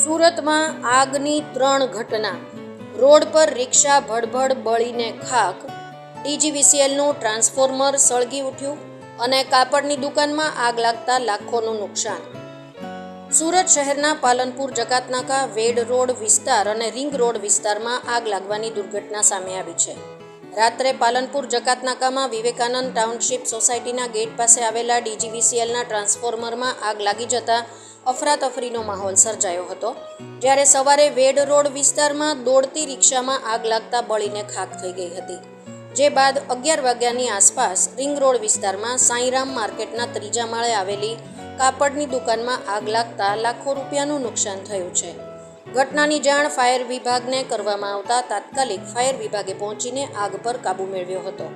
સુરતમાં આગની 3 ઘટના. રોડ પર રિક્ષા ભડભડ બળીને ખાખ. ડીજીવીસીએલનું ટ્રાન્સફોર્મર સળગી ઉઠ્યું અને કાપડની દુકાનમાં આગ લાગતા લાખોનું નુકસાન. સુરત શહેરના પાલનપુર જકાતનાકા, વેડ રોડ વિસ્તાર અને રિંગ રોડ વિસ્તારમાં આગ લાગવાની દુર્ઘટના સામે આવી છે. રાત્રે પાલનપુર જકાતનાકામાં વિવેકાનંદ ટાઉનશીપ સોસાયટીના ગેટ પાસે આવેલા ડીજીવીસીએલના ટ્રાન્સફોર્મરમાં આગ લાગી જતા અફરાતફરીનો માહોલ સર્જાયો હતો. જ્યારે સવારે વેડ રોડ વિસ્તારમાં દોડતી રિક્ષામાં આગ લાગતા બળીને ખાખ થઈ ગઈ હતી. જે બાદ 11 વાગ્યાની આસપાસ રિંગ રોડ વિસ્તારમાં સાંઈરામ માર્કેટના 3જા માળે આવેલી કાપડની દુકાનમાં આગ લાગતા લાખો રૂપિયાનું નુકસાન થયું છે. ઘટનાની જાણ ફાયર વિભાગને કરવામાં આવતા તાત્કાલિક ફાયર વિભાગે પહોંચીને આગ પર કાબૂ મેળવ્યો હતો.